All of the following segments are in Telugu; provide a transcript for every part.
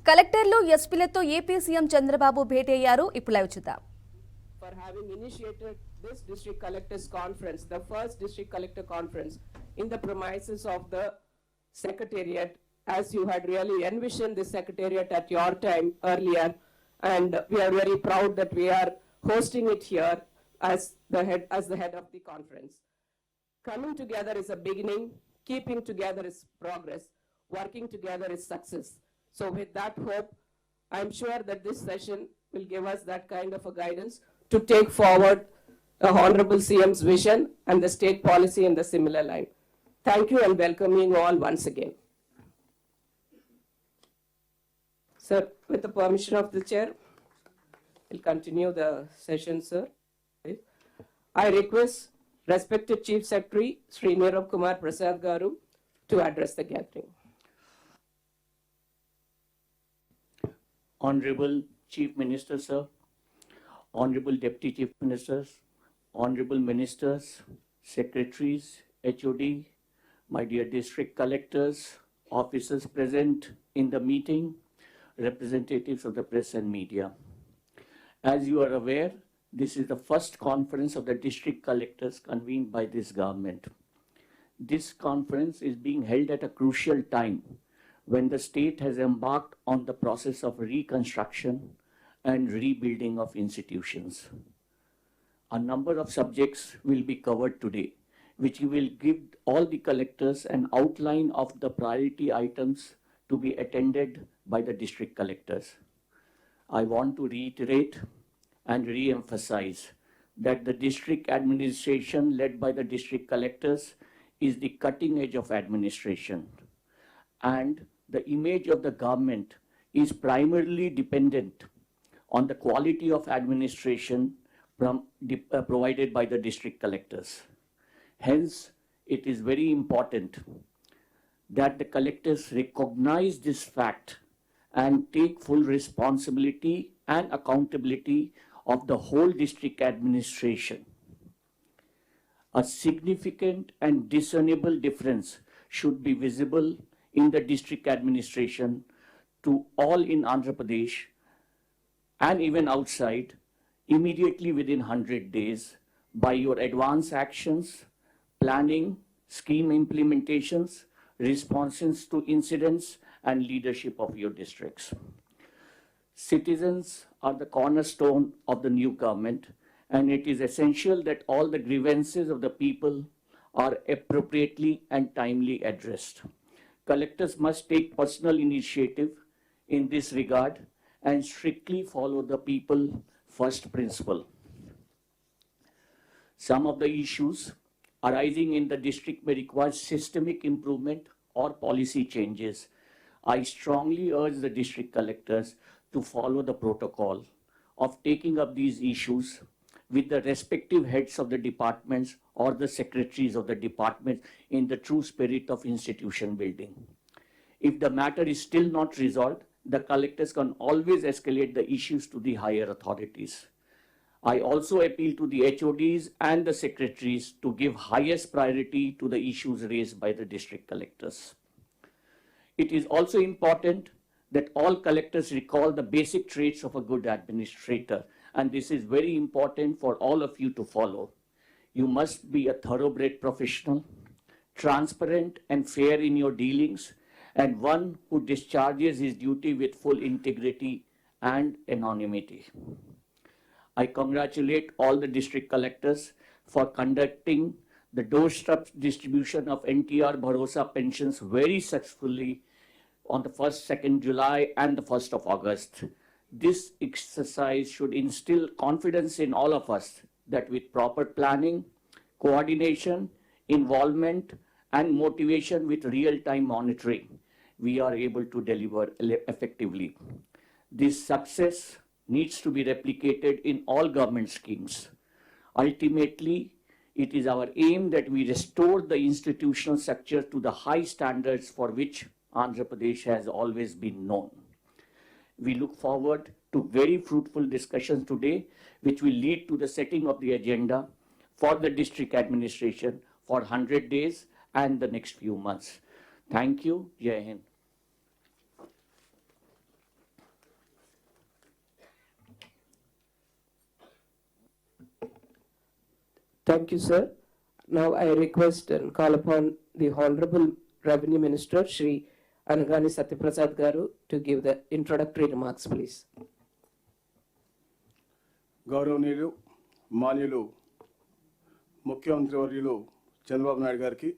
కలెక్టర్లు ఎస్పీలతో ఏపీ సీఎం చంద్రబాబు భేటీ అయ్యారు. ఇప్పుడు లైవ్ చూద్దాం. For having initiated this district collectors conference, the first district collector conference in the premises of the secretariat, as you had really envisioned this secretariat at your time earlier, and we are very proud that we are hosting it here as the head of the conference. Coming together is a beginning, keeping together is progress, working together is success. So with that hope, I'm sure that this session will give us that kind of a guidance to take forward the Honorable CM's vision and the state policy in the similar line. Thank you and welcoming you all once again. Sir, with the permission of the chair, we'll continue the session, sir. I request respected Chief Secretary Sri Nirav Kumar Prasad Garu to address the gathering. Honorable Chief Minister, sir, Honorable Deputy Chief Ministers, Honorable Ministers, Secretaries, HOD, my dear District Collectors, officers present in the meeting, representatives of the press and media. As you are aware, this is the first conference of the District Collectors convened by this government. This conference is being held at a crucial time when the state has embarked on the process of reconstruction and rebuilding of institutions. A number of subjects will be covered today, which will give all the collectors an outline of the priority items to be attended by the district collectors. I want to reiterate and re-emphasize that the district administration led by the district collectors is the cutting edge of administration, and the image of the government is primarily dependent on the quality of administration provided by the district collectors. Hence, it is very important that the collectors recognize this fact and take full responsibility and accountability of the whole district administration. A significant and discernible difference should be visible in the district administration to all in Andhra Pradesh and even outside immediately within 100 days by your advance actions, planning, scheme implementations, responses to incidents, and leadership of your districts. Citizens are the cornerstone of the new government, and it is essential that all the grievances of the people are appropriately and timely addressed. Collectors must take personal initiative in this regard and strictly follow the people first principle. Some of the issues arising in the district may require systemic improvement or policy changes. I strongly urge the district collectors to follow the protocol of taking up these issues with the respective heads of the departments or the secretaries of the department in the true spirit of institution building. If the matter is still not resolved, the collectors can always escalate the issues to the higher authorities. I also appeal to the HODs and the secretaries to give highest priority to the issues raised by the district collectors. It is also important that all collectors recall the basic traits of a good administrator, and this is very important for all of you to follow. You must be a thoroughbred professional, transparent and fair in your dealings, and one who discharges his duty with full integrity and anonymity. I congratulate all the district collectors for conducting the doorstep distribution of NTR Bharosa pensions very successfully on the 1st, 2nd July and the 1st of August. This exercise should instill confidence in all of us that with proper planning, coordination, involvement, and motivation with real-time monitoring, we are able to deliver effectively. This success needs to be replicated in all government schemes. Ultimately, it is our aim that we restore the institutional structure to the high standards for which Andhra Pradesh has always been known. We look forward to very fruitful discussions today, which will lead to the setting of the agenda for the district administration for 100 days and the next few months. Thank you. Jai Hind. Thank you, sir. Now I request and call upon the Honorable Revenue Minister, Shri Anagani Satyaprasad Garu, to give the introductory remarks, please. గౌరవనీయులు మాన్యులు ముఖ్యమంత్రి వర్యులు చంద్రబాబు నాయుడు గారికి,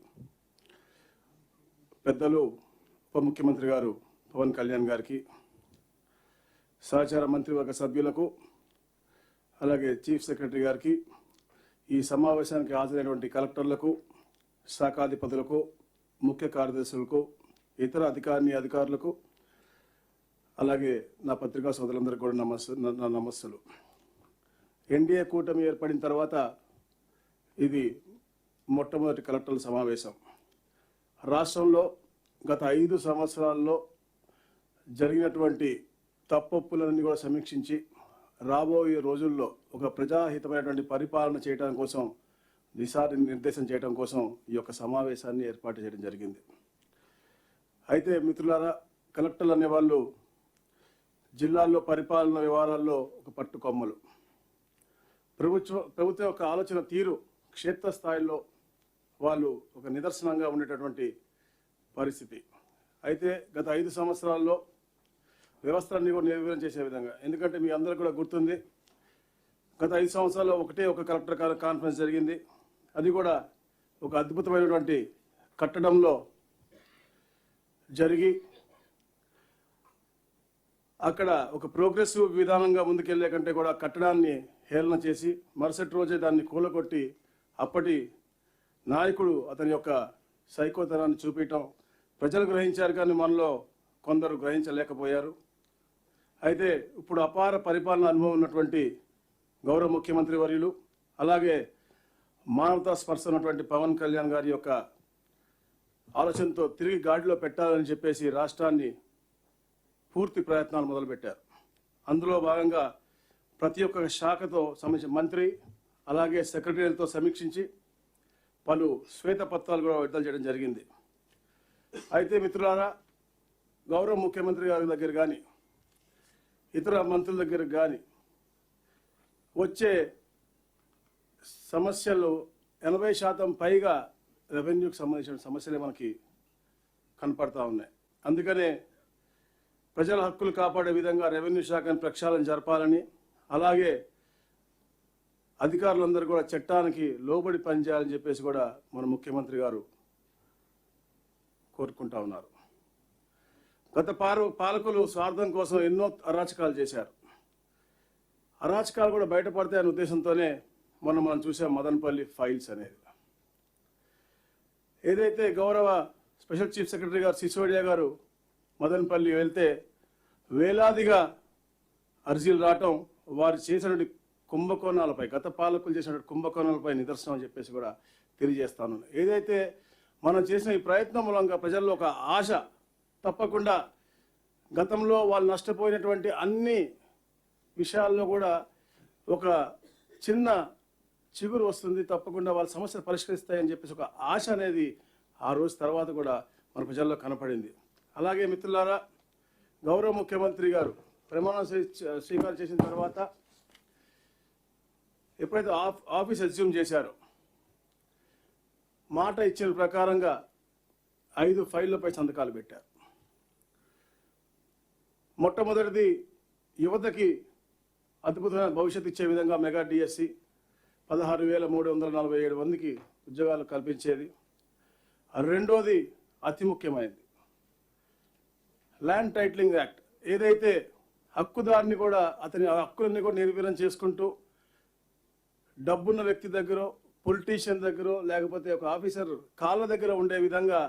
పెద్దలు ఉప ముఖ్యమంత్రి గారు పవన్ కళ్యాణ్ గారికి, సహచార మంత్రివర్గ సభ్యులకు, అలాగే చీఫ్ సెక్రటరీ గారికి, ఈ సమావేశానికి హాజరైనటువంటి కలెక్టర్లకు, శాఖాధిపతులకు, ముఖ్య కార్యదర్శులకు, ఇతర అధికారులకు, అలాగే నా పత్రికా సోదరులందరికీ కూడా నా నమస్సులు. ఎన్డీఏ కూటమి ఏర్పడిన తర్వాత ఇది మొట్టమొదటి కలెక్టర్ల సమావేశం. రాష్ట్రంలో గత 5 సంవత్సరాల్లో జరిగినటువంటి తప్పొప్పులన్నీ కూడా సమీక్షించి రాబోయే రోజుల్లో ఒక ప్రజాహితమైనటువంటి పరిపాలన చేయడం కోసం, దిశానిర్దేశం చేయడం కోసం ఈ యొక్క సమావేశాన్ని ఏర్పాటు చేయడం జరిగింది. అయితే మిత్రులారా, కలెక్టర్లు అనేవాళ్ళు జిల్లాల్లో పరిపాలన వ్యవహారాల్లో ఒక పట్టుకొమ్మలు. ప్రభుత్వం యొక్క ఆలోచన తీరు క్షేత్రస్థాయిలో వాళ్ళు ఒక నిదర్శనంగా ఉండేటటువంటి పరిస్థితి. అయితే గత 5 సంవత్సరాల్లో వ్యవస్థలన్నీ కూడా నిర్వీర్యం చేసే విధంగా, ఎందుకంటే మీ అందరికీ కూడా గుర్తుంది, గత 5 సంవత్సరాల్లో ఒక కలెక్టర్ కాన్ఫరెన్స్ జరిగింది. అది కూడా ఒక అద్భుతమైనటువంటి కట్టడంలో జరిగి అక్కడ ఒక ప్రోగ్రెసివ్ విధానంగా ముందుకెళ్లే కంటే కూడా కట్టడాన్ని హేళన చేసి మరుసటి రోజే దాన్ని కూలగొట్టి అప్పటి నాయకుడు అతని యొక్క సైకోతనాన్ని చూపించడం ప్రజలు గ్రహించారు, కానీ మనలో కొందరు గ్రహించలేకపోయారు. అయితే ఇప్పుడు అపార పరిపాలన అనుభవం ఉన్నటువంటి గౌరవ ముఖ్యమంత్రి వర్యులు, అలాగే మానవతా స్పర్శ ఉన్నటువంటి పవన్ కళ్యాణ్ గారి యొక్క ఆలోచనతో తిరిగి గాడిలో పెట్టాలని చెప్పేసి రాష్ట్రాన్ని పూర్తి ప్రయత్నాలు మొదలుపెట్టారు. అందులో భాగంగా ప్రతి ఒక్క శాఖతో సంబంధించిన మంత్రి, అలాగే సెక్రటరీలతో సమీక్షించి పలు శ్వేతపత్రాలు కూడా విడుదల చేయడం జరిగింది. అయితే మిత్రులారా, గౌరవ ముఖ్యమంత్రి గారి దగ్గర కానీ ఇతర మంత్రుల దగ్గర కానీ వచ్చే సమస్యలు 80% పైగా రెవెన్యూకి సంబంధించిన సమస్యలే మనకి కనపడతా ఉన్నాయి. అందుకనే ప్రజల హక్కులు కాపాడే విధంగా రెవెన్యూ శాఖను ప్రక్షాళన జరపాలని, అలాగే అధికారులందరూ కూడా చట్టానికి లోబడి పనిచేయాలని చెప్పేసి కూడా మన ముఖ్యమంత్రి గారు కోరుకుంటా ఉన్నారు. గత పాలకులు స్వార్థం కోసం ఎన్నో అరాచకాలు చేశారు. అరాచకాలు కూడా బయటపడతాయనే ఉద్దేశంతోనే మనం చూసాం మదనపల్లి ఫైల్స్ అనేది. ఏదైతే గౌరవ స్పెషల్ చీఫ్ సెక్రటరీ గారు సిసోడియా గారు మదనపల్లి వెళ్తే వేలాదిగా అర్జీలు రావటం వారు చేసినటువంటి కుంభకోణాలపై, గత పాలకులు చేసినటువంటి కుంభకోణాలపై నిదర్శనం అని చెప్పేసి కూడా తెలియజేస్తాను. ఏదైతే మనం చేసిన ఈ ప్రయత్నం మూలంగా ప్రజల్లో ఒక ఆశ, తప్పకుండా గతంలో వాళ్ళు నష్టపోయినటువంటి అన్ని విషయాల్లో కూడా ఒక చిన్న చిగురు వస్తుంది, తప్పకుండా వాళ్ళ సమస్యలు పరిష్కరిస్తాయని చెప్పేసి ఒక ఆశ అనేది ఆ రోజు తర్వాత కూడా మన ప్రజల్లో కనపడింది. అలాగే మిత్రులారా, గౌరవ ముఖ్యమంత్రి గారు ప్రమాణ స్వీకారం చేసిన తర్వాత ఎప్పుడైతే ఆఫీస్ అజ్యూమ్ చేశారో మాట ఇచ్చిన ప్రకారంగా 5 ఫైళ్లపై సంతకాలు పెట్టారు. మొట్టమొదటిది యువతకి అద్భుతమైన భవిష్యత్తు ఇచ్చే విధంగా మెగా డిఎస్సి 16,347 మందికి ఉద్యోగాలు కల్పించేది. రెండోది అతి ముఖ్యమైనది ల్యాండ్ టైటిలింగ్ యాక్ట్. ఏదైతే హక్కుదారుని కూడా అతని హక్కులన్నీ కూడా నిర్వీర్యం చేసుకుంటూ డబ్బున్న వ్యక్తి దగ్గర, పొలిటీషియన్ దగ్గర, లేకపోతే ఒక ఆఫీసర్ కాళ్ళ దగ్గర ఉండే విధంగా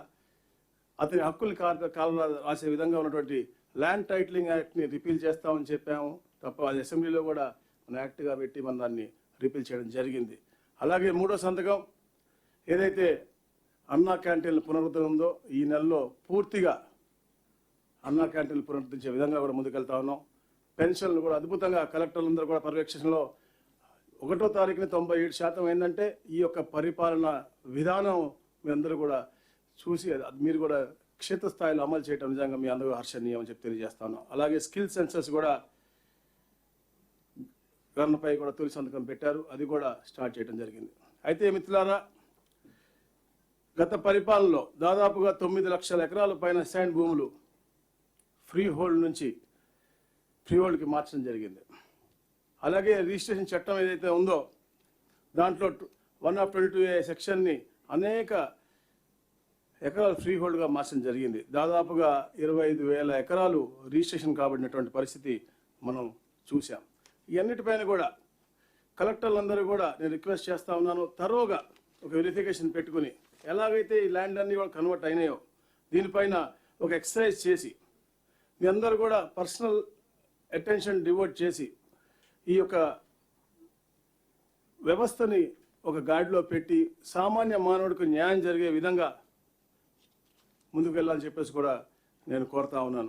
అతని హక్కులు కాళ్ళ రాసే విధంగా ఉన్నటువంటి ల్యాండ్ టైటిలింగ్ యాక్ట్ని రిపీల్ చేస్తామని చెప్పాము తప్ప అది అసెంబ్లీలో కూడా మన యాక్ట్గా పెట్టి మన దాన్ని రిపీల్ చేయడం జరిగింది. అలాగే మూడో సంతకం ఏదైతే అన్నా క్యాంటీన్ల పునరుద్ధరణ ఉందో ఈ నెలలో పూర్తిగా అన్నా క్యాంటీన్లు పునరుద్ధరించే విధంగా కూడా ముందుకెళ్తా ఉన్నాం. పెన్షన్లు కూడా అద్భుతంగా కలెక్టర్లందరూ కూడా పర్యవేక్షణలో 1వ తారీఖున 97% ఏంటంటే ఈ యొక్క పరిపాలన విధానం మీ అందరూ కూడా చూసి మీరు కూడా క్షేత్రస్థాయిలో అమలు చేయడం నిజంగా మీ అందరూ హర్షణీయం అని చెప్పి తెలియజేస్తాను. అలాగే స్కిల్ సెన్సస్ కూడా గణనపై కూడా తొలి సంతకం పెట్టారు, అది కూడా స్టార్ట్ చేయడం జరిగింది. అయితే మిత్రులారా, గత పరిపాలనలో దాదాపుగా 9 లక్షల ఎకరాల పైన శాండ్ భూములు ఫ్రీ హోల్డ్ నుంచి ఫ్రీ హోల్డ్కి మార్చడం జరిగింది. అలాగే రిజిస్ట్రేషన్ చట్టం ఏదైతే ఉందో దాంట్లో 122A సెక్షన్ని అనేక ఎకరాలు ఫ్రీ హోల్డ్గా మార్చడం జరిగింది. దాదాపుగా 25,000 ఎకరాలు రిజిస్ట్రేషన్ కాబడినటువంటి పరిస్థితి మనం చూసాం. ఇవన్నిటిపైన కూడా కలెక్టర్లందరూ కూడా నేను రిక్వెస్ట్ చేస్తా ఉన్నాను, తరోగా ఒక వెరిఫికేషన్ పెట్టుకుని ఎలాగైతే ఈ ల్యాండ్ అన్ని కూడా కన్వర్ట్ అయినాయో దీనిపైన ఒక ఎక్సర్సైజ్ చేసి మీ అందరూ కూడా పర్సనల్ అటెన్షన్ డివోట్ చేసి ఈ యొక్క వ్యవస్థని ఒక గాడిలో పెట్టి సామాన్య మానవుడికి న్యాయం జరిగే విధంగా ముందుకు వెళ్ళాలని చెప్పేసి కూడా నేను కోరుతా ఉన్నాను.